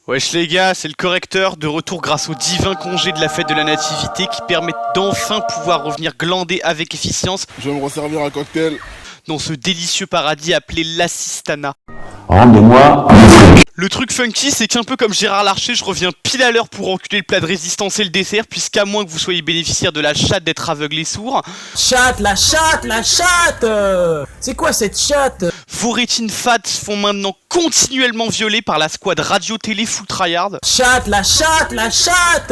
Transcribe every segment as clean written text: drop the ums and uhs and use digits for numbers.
Wesh les gars, c'est le correcteur, de retour grâce au divin congé de la fête de la nativité qui permet d'enfin pouvoir revenir glander avec efficience Je vais me resservir un cocktail. dans ce délicieux paradis appelé l'Assistana. Rendez-moi. Le truc funky, c'est qu'un peu comme Gérard Larcher, je reviens pile à l'heure pour enculer le plat de résistance et le dessert, puisqu'à moins que vous soyez bénéficiaire de la chatte d'être aveugle et sourd, Chatte, la chatte, la chatte C'est quoi cette chatte? vos rétines fat se font maintenant continuellement violer par la squad radio-télé full tryhard. Chatte, la chatte, la chatte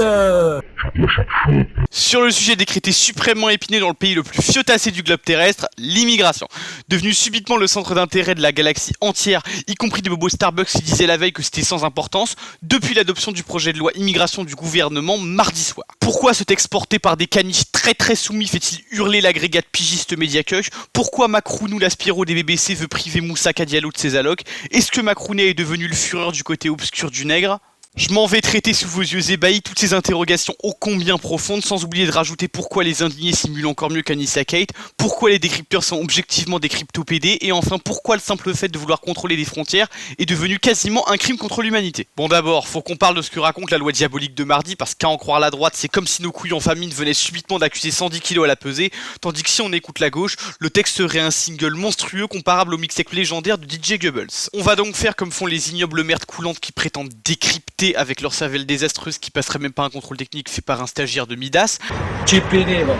Sur le sujet décrété suprêmement épiné dans le pays le plus fiotassé du globe terrestre, l'immigration. Devenu subitement le centre d'intérêt de la galaxie entière, y compris des bobos Starbucks qui disaient la veille que c'était sans importance, depuis l'adoption du projet de loi immigration du gouvernement mardi soir. Pourquoi ce texte porté par des caniches très soumis fait-il hurler l'agrégate pigiste Mediacuck? Pourquoi Macrounou l'aspiro des BBC veut priver Moussa Diallo de ses allocs? Est-ce que Macrounet est devenu le fureur du côté obscur du nègre? Je m'en vais traiter sous vos yeux ébahis toutes ces interrogations ô combien profondes, sans oublier de rajouter pourquoi les indignés simulent encore mieux qu'Anissa Kate, pourquoi les décrypteurs sont objectivement des cryptopédés, et enfin pourquoi le simple fait de vouloir contrôler des frontières est devenu quasiment un crime contre l'humanité. Bon d'abord, faut qu'on parle de ce que raconte la loi diabolique de mardi, parce qu'à en croire la droite, c'est comme si nos couilles en famine venaient subitement d'accuser 110 kilos à la pesée, tandis que si on écoute la gauche, le texte serait un single monstrueux comparable au mixtape légendaire de DJ Goebbels. On va donc faire comme font les ignobles merdes coulantes qui prétendent décrypter avec leur cervelle désastreuse qui passerait même pas un contrôle technique fait par un stagiaire de Midas. Tu es péné, bon.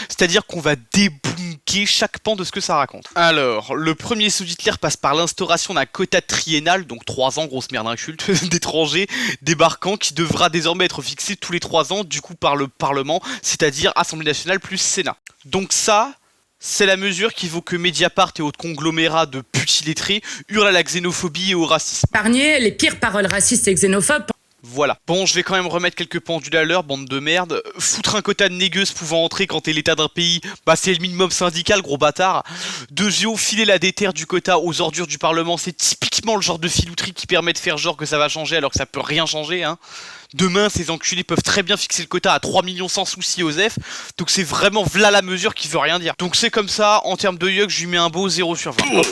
C'est-à-dire qu'on va débunker chaque pan de ce que ça raconte. Alors, le premier sous Hitler passe par l'instauration d'un quota triennal, donc 3 ans, grosse merde inculte, d'étrangers débarquants qui devra désormais être fixé tous les 3 ans, du coup par le Parlement, c'est-à-dire Assemblée nationale plus Sénat. Donc ça, c'est la mesure qui vaut que Mediapart et autres conglomérats de putillettrés hurlent à la xénophobie et au racisme. Épargner les pires paroles racistes et xénophobes. Voilà. Bon, je vais quand même remettre quelques pendules à l'heure, bande de merde. Foutre un quota de négueuses pouvant entrer quand t'es l'état d'un pays, bah c'est le minimum syndical, gros bâtard. De filer la déterre du quota aux ordures du Parlement, c'est typiquement le genre de filouterie qui permet de faire genre que ça va changer alors que ça peut rien changer, hein. Demain, ces enculés peuvent très bien fixer le quota à 3 millions sans souci aux F, donc c'est vraiment v'là la mesure qui veut rien dire. Donc c'est comme ça, en termes de yeux, je lui mets un beau 0/20. Hop.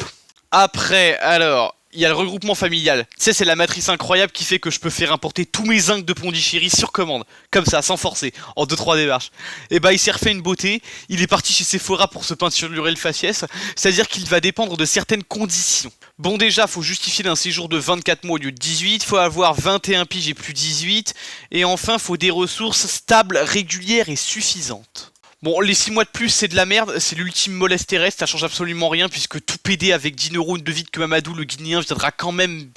Après, alors... il y a le regroupement familial. Tu sais, c'est la matrice incroyable qui fait que je peux faire importer tous mes zincs de Pondichéry sur commande. Comme ça, sans forcer, en 2-3 démarches. Et bah, il s'est refait une beauté, il est parti chez Sephora pour se peinturer le faciès, c'est-à-dire qu'il va dépendre de certaines conditions. Bon, déjà, faut justifier d'un séjour de 24 mois au lieu de 18, faut avoir 21 piges et plus 18, et enfin, faut des ressources stables, régulières et suffisantes. Bon, les 6 mois de plus, c'est de la merde, c'est l'ultime mollesse terrestre, ça change absolument rien, puisque tout PD avec 10 neurones de vide que Mamadou le Guinéen viendra quand même,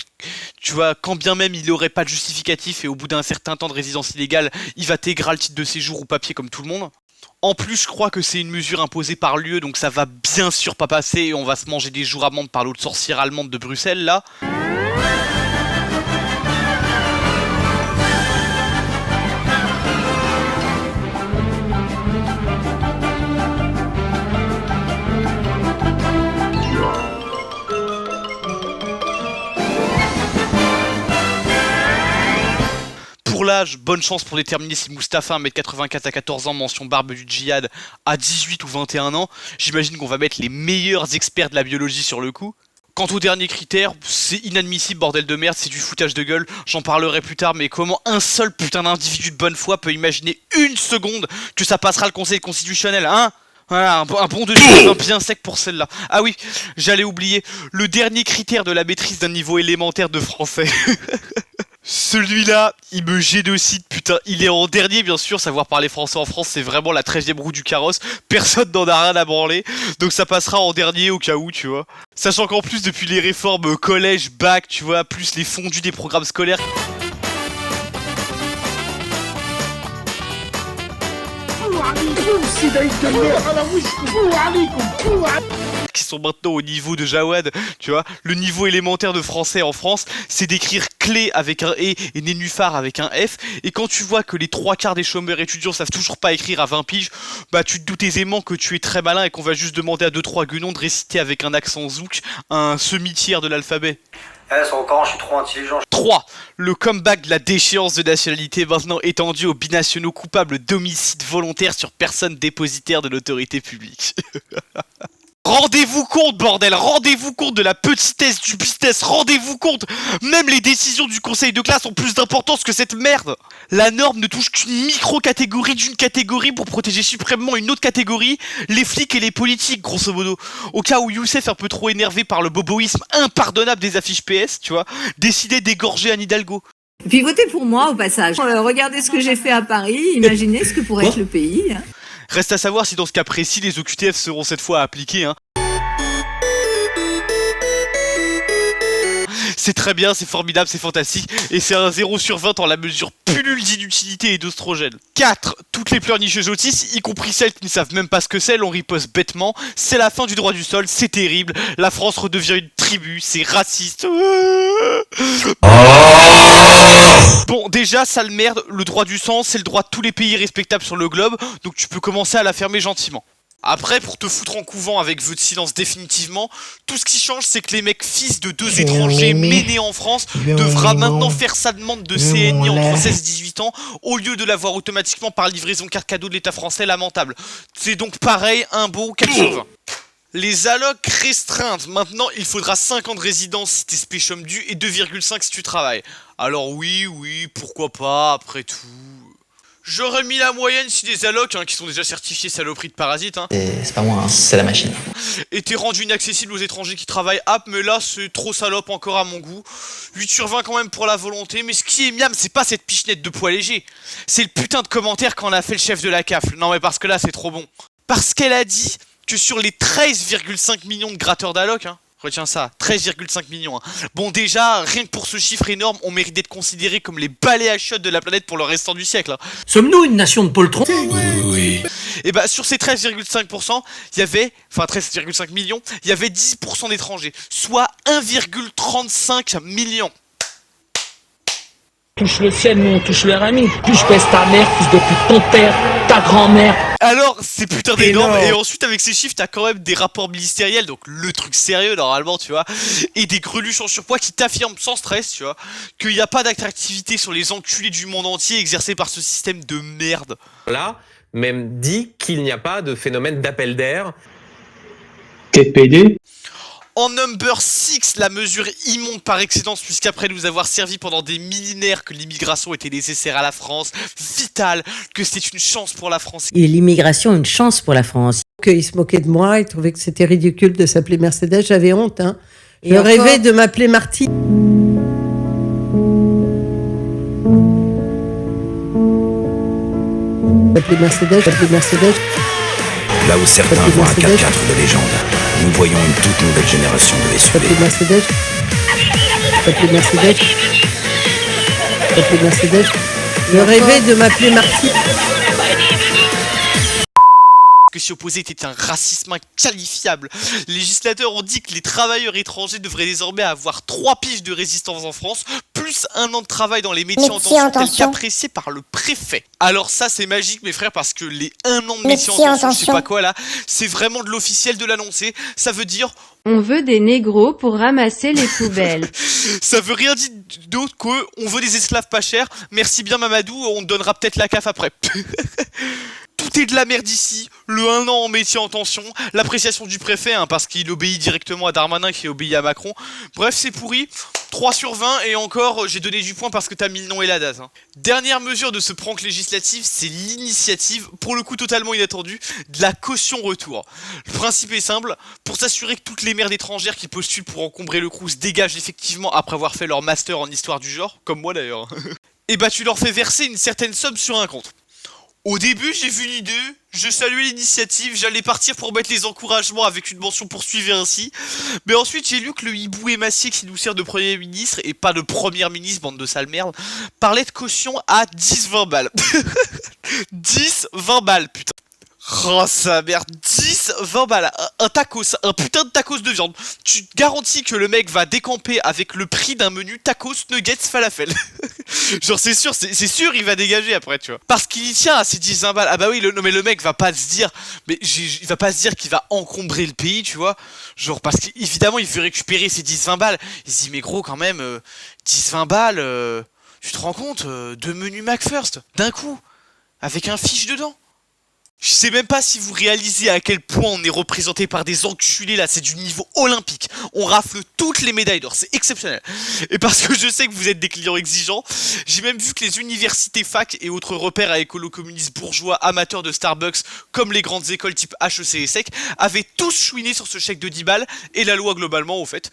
tu vois, quand bien même il aurait pas de justificatif, et au bout d'un certain temps de résidence illégale, il va t'égrer le titre de séjour ou papier comme tout le monde. En plus, je crois que c'est une mesure imposée par l'UE, donc ça va bien sûr pas passer, et on va se manger des jours amendes par l'autre sorcière allemande de Bruxelles, là. Pour l'âge, bonne chance pour déterminer si Mustapha 1m84 à 14 ans, mention barbe du djihad, à 18 ou 21 ans. J'imagine qu'on va mettre les meilleurs experts de la biologie sur le coup. Quant au dernier critère, c'est inadmissible, bordel de merde, c'est du foutage de gueule, j'en parlerai plus tard, mais comment un seul putain d'individu de bonne foi peut imaginer une seconde que ça passera le conseil constitutionnel, hein? Voilà, un bon de chiffre bien sec pour celle-là. Ah oui, j'allais oublier, le dernier critère de la maîtrise d'un niveau élémentaire de français. Celui-là, il me génocide, putain, il est en dernier bien sûr, savoir parler français en France c'est vraiment la 13e roue du carrosse, personne n'en a rien à branler, donc ça passera en dernier au cas où, tu vois. Sachant qu'en plus depuis les réformes collège, bac, tu vois, plus les fondus des programmes scolaires... qui sont maintenant au niveau de Jawad, tu vois, le niveau élémentaire de français en France, c'est d'écrire clé avec un E et nénuphar avec un F, et quand tu vois que les 3/4 des chômeurs étudiants savent toujours pas écrire à 20 piges, bah tu te doutes aisément que tu es très malin et qu'on va juste demander à 2-3 guenons de réciter avec un accent zouk un semi-tiers de l'alphabet. Son camp, je suis trop intelligent. 3. Le comeback de la déchéance de nationalité maintenant étendu aux binationaux coupables d'homicide volontaire sur personne dépositaire de l'autorité publique. Rendez-vous compte, bordel, rendez-vous compte de la petitesse du business, rendez-vous compte. Même les décisions du conseil de classe ont plus d'importance que cette merde. La norme ne touche qu'une micro-catégorie d'une catégorie pour protéger suprêmement une autre catégorie, les flics et les politiques, grosso modo. Au cas où Youssef, un peu trop énervé par le boboïsme impardonnable des affiches PS, tu vois, décidait d'égorger Anne Hidalgo. Puis votez pour moi au passage. Regardez ce que j'ai fait à Paris, imaginez ce que pourrait être le pays. Hein. Reste à savoir si dans ce cas précis, les OQTF seront cette fois appliqués, hein. C'est très bien, c'est formidable, c'est fantastique, et c'est un 0 sur 20 en la mesure pullule d'inutilité et d'oestrogène. 4. Toutes les pleurnicheuses autistes, y compris celles qui ne savent même pas ce que c'est, l'on riposte bêtement. C'est la fin du droit du sol, c'est terrible, la France redevient une tribu, c'est raciste. Bon, déjà, sale merde, le droit du sang, c'est le droit de tous les pays respectables sur le globe, donc tu peux commencer à la fermer gentiment. Après, pour te foutre en couvent avec vœu de silence définitivement, tout ce qui change, c'est que les mecs fils de 2 étrangers nés en France devra maintenant faire sa demande de CNI entre 16 et 18 ans, au lieu de l'avoir automatiquement par livraison carte cadeau de l'État français, lamentable. C'est donc pareil, un beau 4 sur 20. Les allocs restreintes, maintenant il faudra 5 ans de résidence si t'es spécium dû et 2,5 si tu travailles. Alors oui, pourquoi pas, après tout... J'aurais mis la moyenne si des allocs, qui sont déjà certifiés saloperies de parasites, C'est pas moi, hein, c'est la machine. étaient rendus inaccessibles aux étrangers qui travaillent app, mais là c'est trop salope encore à mon goût. 8 sur 20 quand même pour la volonté, mais ce qui est miam, c'est pas cette pichenette de poids léger. C'est le putain de commentaire qu'en a fait le chef de la CAF. Non mais parce que là c'est trop bon. Parce qu'elle a dit que sur les 13,5 millions de gratteurs d'allocs, retiens ça, 13,5 millions. Bon déjà, rien que pour ce chiffre énorme, on mérite d'être considérés comme les balais à chiottes de la planète pour le restant du siècle. Sommes-nous une nation de poltrons? Oui. Et bah sur ces 13,5%, il y avait, enfin 13,5 millions, il y avait 10% d'étrangers, soit 1,35 million. Touche le ciel, nous on touche le RMI. Plus je pèse ta mère, plus de pute ton père, ta grand-mère. Alors, c'est putain d'énorme, et ensuite avec ces chiffres, t'as quand même des rapports ministériels, donc le truc sérieux normalement, tu vois, et des greluches en surpoids qui t'affirment sans stress, tu vois, qu'il n'y a pas d'attractivité sur les enculés du monde entier exercés par ce système de merde. Là, même dit qu'il n'y a pas de phénomène d'appel d'air. TPD. En number 6, la mesure immonde par excellence, puisqu'après nous avoir servi pendant des millénaires que l'immigration était nécessaire à la France, vitale, que c'était une chance pour la France. Et l'immigration, une chance pour la France. Qu'ils se moquaient de moi, ils trouvaient que c'était ridicule de s'appeler Mercedes, j'avais honte. Hein. Je rêvais de m'appeler Marty. M'appeler Mercedes. Là où certains voient un 4x4 de légende, nous voyons une toute nouvelle génération de SUV. M'appeler Mercedes. Je rêvais de m'appeler Marty. Que s'y opposer était un racisme inqualifiable. Les législateurs ont dit que les travailleurs étrangers devraient désormais avoir 3 piges de résistance en France, plus 1 an de travail dans les métiers en tension, tel qu'apprécié par le préfet. Alors ça c'est magique mes frères, parce que les 1 an de métiers en tension, je sais pas quoi là, c'est vraiment de l'officiel de l'annoncer. Ça veut dire... On veut des négros pour ramasser les poubelles. Ça veut rien dire d'autre que on veut des esclaves pas chers. Merci bien Mamadou, on te donnera peut-être la CAF après. Tout est de la merde ici, le 1 an en métier en tension, l'appréciation du préfet, parce qu'il obéit directement à Darmanin qui obéit à Macron. Bref, c'est pourri, 3 sur 20, et encore, j'ai donné du point parce que t'as mis le nom et la date. Dernière mesure de ce prank législatif, c'est l'initiative, pour le coup totalement inattendue, de la caution retour. Le principe est simple, pour s'assurer que toutes les merdes étrangères qui postulent pour encombrer le Crous dégagent effectivement après avoir fait leur master en histoire du genre, comme moi d'ailleurs, et bah tu leur fais verser une certaine somme sur un compte. Au début, j'ai vu l'idée, je saluais l'initiative, j'allais partir pour mettre les encouragements avec une mention poursuivie ainsi. Mais ensuite, j'ai lu que le hibou émacié qui nous sert de premier ministre, et pas de première ministre, bande de sale merde, parlait de caution à 10-20 balles. 10-20 balles, putain. Oh sa merde, 10-20 balles, un tacos, un putain de tacos de viande. Tu te garantis que le mec va décamper avec le prix d'un menu tacos, nuggets, falafel. Genre c'est sûr, il va dégager après, tu vois. Parce qu'il y tient à ces 10-20 balles. Ah bah oui, non mais le mec va pas se dire, il va pas se dire qu'il va encombrer le pays, tu vois. Genre parce qu'évidemment il veut récupérer ces 10-20 balles. Il se dit mais gros quand même, 10-20 balles, tu te rends compte, 2 menus McFirst, d'un coup, avec un fiche dedans. Je sais même pas si vous réalisez à quel point on est représenté par des enculés là, c'est du niveau olympique. On rafle toutes les médailles d'or, c'est exceptionnel. Et parce que je sais que vous êtes des clients exigeants, j'ai même vu que les universités fac et autres repères à écolo-communistes bourgeois amateurs de Starbucks, comme les grandes écoles type HEC et SEC, avaient tous chouiné sur ce chèque de 10 balles, et la loi globalement au fait.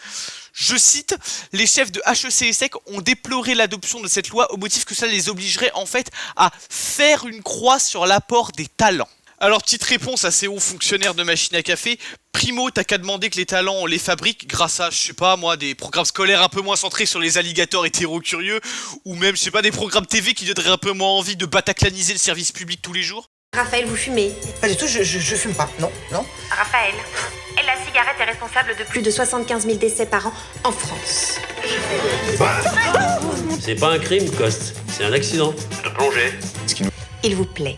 Je cite, les chefs de HEC et SEC ont déploré l'adoption de cette loi au motif que cela les obligerait en fait à faire une croix sur l'apport des talents. Alors, petite réponse à ces hauts fonctionnaires de machine à café. Primo, t'as qu'à demander que les talents, on les fabrique grâce à, je sais pas moi, des programmes scolaires un peu moins centrés sur les alligators hétéro-curieux, ou même, je sais pas, des programmes TV qui donneraient un peu moins envie de bataclaniser le service public tous les jours. Raphaël, vous fumez? Pas du tout, je fume pas, non. Raphaël, la cigarette est responsable de plus de 75 000 décès par an en France. C'est pas un crime, Coste, c'est un accident. De plongée. Il vous plaît?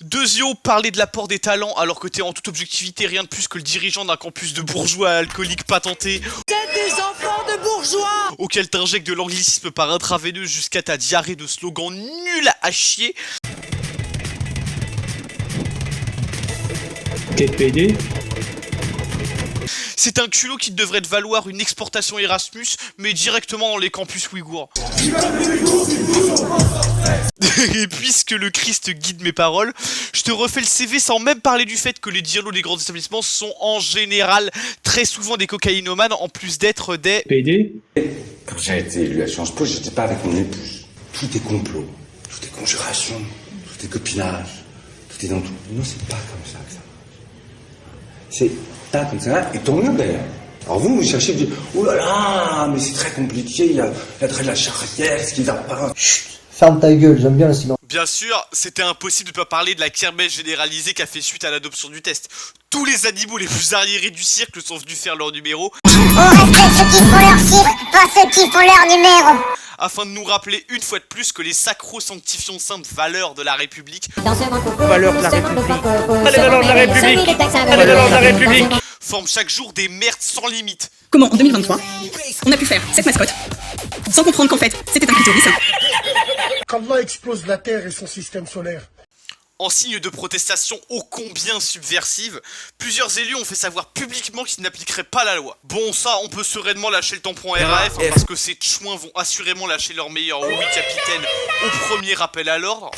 Deuxio, parler de l'apport des talents alors que t'es en toute objectivité rien de plus que le dirigeant d'un campus de bourgeois alcooliques patentés. C'est des enfants de bourgeois Auquel t'injectes de l'anglicisme par intraveineuse jusqu'à ta diarrhée de slogans nuls à chier. T'es PD? C'est un culot qui devrait te valoir une exportation Erasmus, mais directement dans les campus ouïghours. Et puisque le Christ guide mes paroles, je te refais le CV sans même parler du fait que les dialogues des grands établissements sont en général très souvent des cocaïnomanes, en plus d'être des... PD? Quand j'ai été élu à Sciences Po, j'étais pas avec mon épouse. Tout est complot, tout est conjuration, tout est copinage, tout est dans tout. Non, c'est pas comme ça que ça marche. C'est pas comme ça, et tant mieux d'ailleurs. Alors vous cherchez, vous dites, oh là là, mais c'est très compliqué, il y a de la charrière, ce qui va pas. Chut, ferme ta gueule, j'aime bien le silence. Bien sûr, c'était impossible de pas parler de la kermesse généralisée qui a fait suite à l'adoption du test. Tous les animaux les plus arriérés du cirque sont venus faire leur numéro. On respecte ceux qui font leur cirque, pas ceux qui font leur numéro. Afin de nous rappeler une fois de plus que les sacro-sanctifions saintes valeurs de la République. Valeurs de la République. Les valeurs de la République. Les valeurs de la République. Forment chaque jour des merdes sans limite. Comment, en 2023, on a pu faire cette mascotte sans comprendre qu'en fait, c'était un clitoris. Qu'Allah explose la Terre et son système solaire. En signe de protestation ô combien subversive, plusieurs élus ont fait savoir publiquement qu'ils n'appliqueraient pas la loi. Bon, ça, on peut sereinement lâcher le tampon RAF, parce que ces chouins vont assurément lâcher leur meilleur oui capitaine au premier rappel à l'ordre.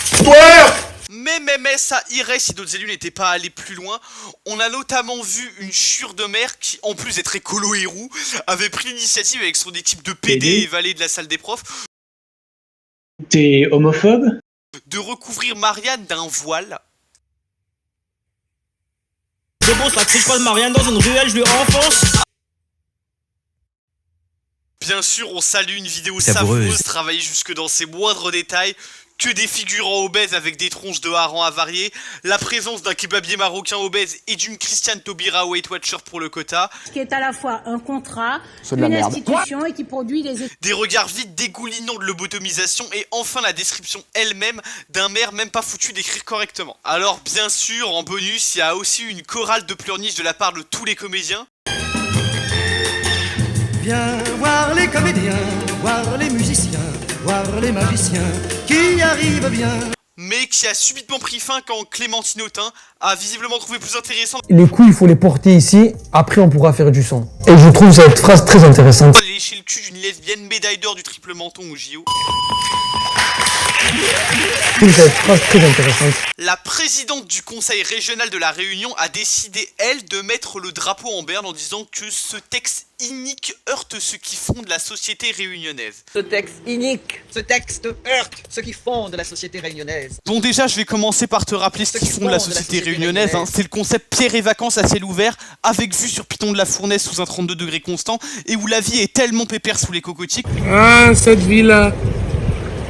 Mais ça irait si d'autres élus n'étaient pas allés plus loin. On a notamment vu une chure de maire qui, en plus d'être écolo et roux, avait pris l'initiative avec son équipe de PD et valets de la salle des profs. T'es homophobe? De recouvrir Marianne d'un voile. C'est bon, ça, si je croise Marianne dans une ruelle, je lui enfonce. Bien sûr, on salue une vidéo savoureuse, travaillée jusque dans ses moindres détails, que des figurants obèses avec des tronches de harengs avariés, la présence d'un kebabier marocain obèse et d'une Christiane Taubira Weight Watcher pour le quota. Ce qui est à la fois un contrat, une institution et qui produit des regards vides dégoulinants de lobotomisation et enfin la description elle-même d'un maire même pas foutu d'écrire correctement. Alors bien sûr, en bonus, il y a aussi une chorale de pleurniches de la part de tous les comédiens. Viens voir les comédiens, voir les musiciens, voir les magiciens qui arrivent bien. Mais qui a subitement pris fin quand Clémentine Autain a visiblement trouvé plus intéressant. Les couilles, il faut les porter ici, après on pourra faire du son. Et je trouve cette phrase très intéressante. Lécher le cul d'une lesbienne médaille d'or du triple menton au JO. Cette phrase très intéressante. La présidente du conseil régional de la Réunion a décidé, elle, de mettre le drapeau en berne en disant que ce texte inique heurte ceux qui fondent la société réunionnaise. Ce texte inique, ce texte heurte ceux qui fondent la société réunionnaise. Bon, déjà, je vais commencer par te rappeler ce qui fonde la société réunionnaise. C'est le concept pierre et vacances à ciel ouvert, avec vue sur Piton de la Fournaise sous un 32 degrés constant, et où la vie est tellement pépère sous les cocotiers. Ah, cette vie-là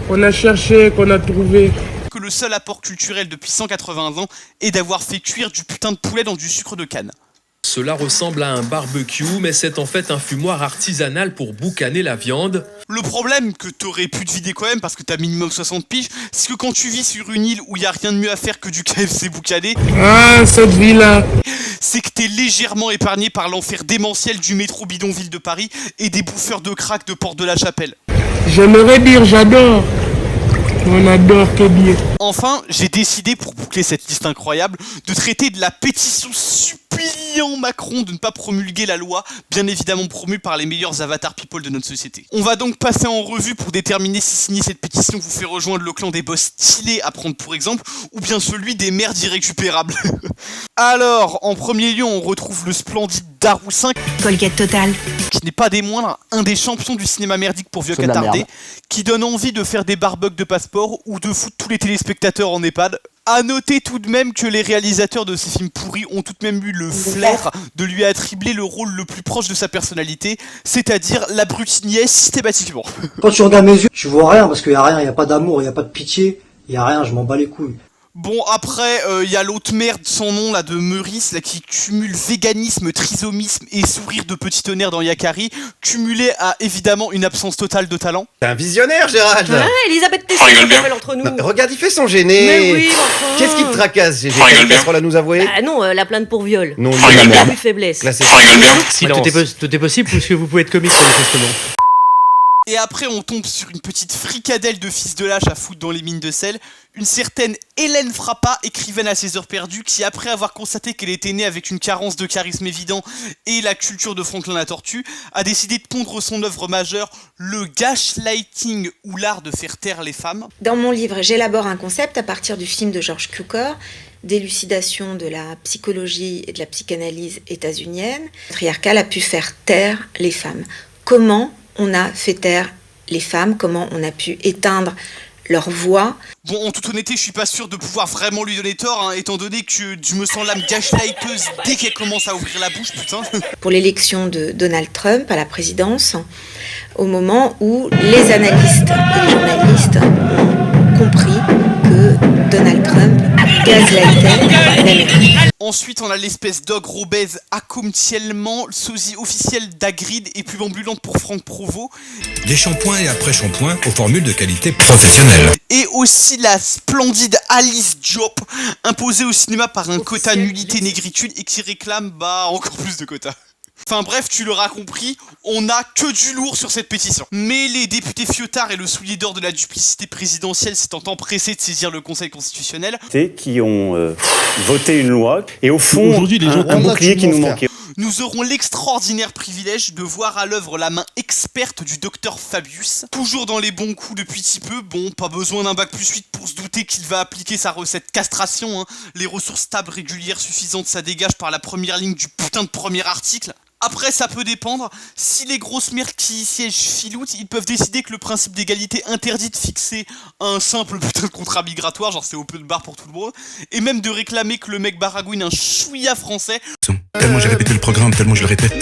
qu'on a cherché, qu'on a trouvé. Que le seul apport culturel depuis 180 ans est d'avoir fait cuire du putain de poulet dans du sucre de canne. Cela ressemble à un barbecue, mais c'est en fait un fumoir artisanal pour boucaner la viande. Le problème que t'aurais pu te vider quand même, parce que t'as minimum 60 piges, c'est que quand tu vis sur une île où y a rien de mieux à faire que du KFC boucané... Ah, cette vie-là, c'est que t'es légèrement épargné par l'enfer démentiel du métro bidonville de Paris et des bouffeurs de crack de Porte de la Chapelle. j'aimerais dire j'adore, On adore Kébir. Enfin, j'ai décidé, pour boucler cette liste incroyable, de traiter de la pétition suppliant Macron de ne pas promulguer la loi, bien évidemment promue par les meilleurs avatars people de notre société. On va donc passer en revue pour déterminer si signer cette pétition vous fait rejoindre le clan des boss stylés à prendre pour exemple, ou bien celui des merdes irrécupérables. Alors, en premier lieu, on retrouve le splendide Daroussin, Colgate Total, qui n'est pas des moindres, un des champions du cinéma merdique pour vieux catardés, qui donne envie de faire des barbucks de passeport ou de foutre tous les téléspectateurs en EHPAD. A noter tout de même que les réalisateurs de ces films pourris ont tout de même eu le flair de lui attribuer le rôle le plus proche de sa personnalité, c'est-à-dire l'abrutigner systématiquement. Quand tu regardes mes yeux, tu vois rien parce qu'il y a rien, il y a pas d'amour, il y a pas de pitié, il y a rien, je m'en bats les couilles. Bon, après, y a l'autre merde sans nom, là, de Meurice, là, qui cumule véganisme, trisomisme et sourire de petit tonnerre dans Yakari, cumulé à, évidemment, une absence totale de talent. T'es un visionnaire, Gérald. Ouais, Elisabeth Tesson, on s'appelle entre nous. Non, regarde, il fait son gêné. Mais oui, enfin. Qu'est-ce qui te tracasse, Gégé? T'as une casserole à nous avouer? Ah non, la plainte pour viol. Non, plus de faiblesse. Classé. Silence. Tout est possible puisque vous pouvez être comique manifestement. Et après, on tombe sur une petite fricadelle de fils de lâche à foutre dans les mines de sel, une certaine Hélène Frappa, écrivaine à ses heures perdues, qui après avoir constaté qu'elle était née avec une carence de charisme évident et la culture de Franklin la Tortue, a décidé de pondre son œuvre majeure, le gaslighting ou l'art de faire taire les femmes. Dans mon livre, j'élabore un concept à partir du film de George Cukor, d'élucidation de la psychologie et de la psychanalyse états-unienne. Le patriarcat a pu faire taire les femmes. Comment on a fait taire les femmes, comment on a pu éteindre leur voix. Bon, en toute honnêteté, je suis pas sûr de pouvoir vraiment lui donner tort, hein, étant donné que je me sens l'âme gaslighteuse dès qu'elle commence à ouvrir la bouche, putain. Pour l'élection de Donald Trump à la présidence, au moment où les analystes et les journalistes ont compris que Donald Trump gaslightait l'Amérique. Ensuite, on a l'espèce d'ogre obèse accomptiellement, sosie officielle d'Agrid et pub ambulante pour Franck Provost. Des shampoings et après-shampoings aux formules de qualité professionnelle. Et aussi la splendide Alice Diop, imposée au cinéma par un quota nullité-négritude et qui réclame, encore plus de quotas. Enfin bref, tu l'auras compris, on a que du lourd sur cette pétition. Mais les députés fiotards et le soulier d'or de la duplicité présidentielle s'étant empressés de saisir le Conseil constitutionnel, qui ont voté une loi et au fond un bouclier qui nous manquait. Nous aurons l'extraordinaire privilège de voir à l'œuvre la main experte du docteur Fabius, toujours dans les bons coups depuis si peu. Bon, pas besoin d'un bac+8 pour se douter qu'il va appliquer sa recette castration, hein. Les ressources stables régulières suffisantes, ça dégage par la première ligne du putain de premier article. Après, ça peut dépendre. Si les grosses merdes qui y siègent filoutent, ils peuvent décider que le principe d'égalité interdit de fixer un simple putain de contrat migratoire, genre c'est open bar pour tout le monde, et même de réclamer que le mec baragouine un chouïa français. Tellement j'ai répété le programme, tellement je le répète.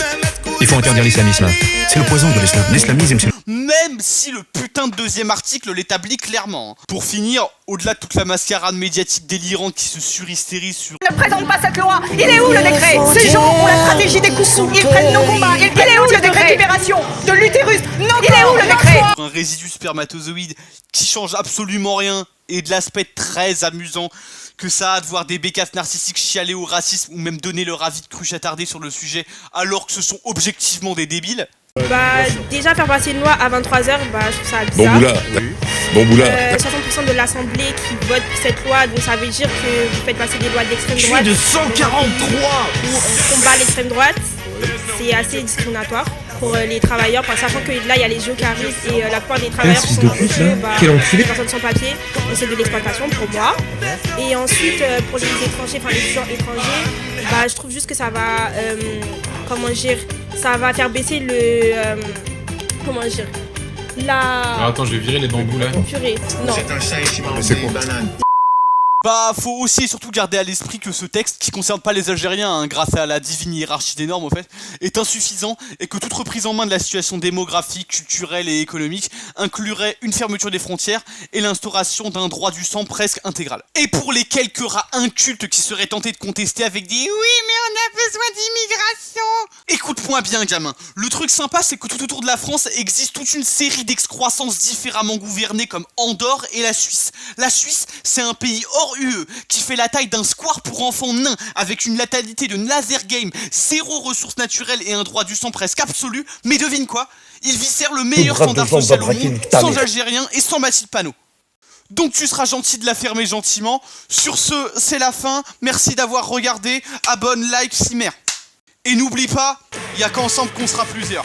Il faut interdire l'islamisme. C'est le poison de l'islam. L'islamisme, c'est... Même si le putain de deuxième article l'établit clairement. Pour finir, au-delà de toute la mascarade médiatique délirante qui se surhystérise sur... Ne présente pas cette loi. Il est où le décret? Ces gens ont la stratégie des coups sous. Ils prennent nos combats. Il est où le décret? Récupération de l'utérus. Il est où le décret? Un résidu spermatozoïde qui change absolument rien et de l'aspect très amusant que ça a de voir des bécasses narcissiques chialer au racisme ou même donner leur avis de cruche attardé sur le sujet alors que ce sont objectivement des débiles. Déjà faire passer une loi à 23h, je trouve ça bizarre. Bon boulard. Bon boulard. 60% de l'Assemblée qui vote pour cette loi, donc ça veut dire que vous faites passer des lois d'extrême droite. Je suis de 143 où on combat l'extrême droite. C'est assez discriminatoire pour les travailleurs, sachant que là il y a les JO qui arrivent et la plupart des travailleurs sont des personnes sans papier, donc c'est de l'exploitation pour moi. Et ensuite pour les étrangers, les étudiants étrangers, je trouve juste que ça va, ça va faire baisser le, Attends, je vais virer les bambous là. Purée, non. C'est un chat et qui mange des bananes. Faut aussi et surtout garder à l'esprit que ce texte, qui concerne pas les Algériens, hein, grâce à la divine hiérarchie des normes en fait, est insuffisant et que toute reprise en main de la situation démographique, culturelle et économique inclurait une fermeture des frontières et l'instauration d'un droit du sang presque intégral. Et pour les quelques rats incultes qui seraient tentés de contester avec des « oui mais on a besoin d'immigration », écoute-moi bien gamin, le truc sympa c'est que tout autour de la France existe toute une série d'excroissances différemment gouvernées comme Andorre et la Suisse. La Suisse, c'est un pays hors UE, qui fait la taille d'un square pour enfants nains, avec une latalité de laser game, zéro ressources naturelles et un droit du sang presque absolu, mais devine quoi? Il viscère le meilleur standard social au monde, sans Algériens et sans Mathilde Panot. Donc tu seras gentil de la fermer gentiment. Sur ce, c'est la fin. Merci d'avoir regardé. Abonne, like, si merde. Et n'oublie pas, il y a qu'ensemble qu'on sera plusieurs.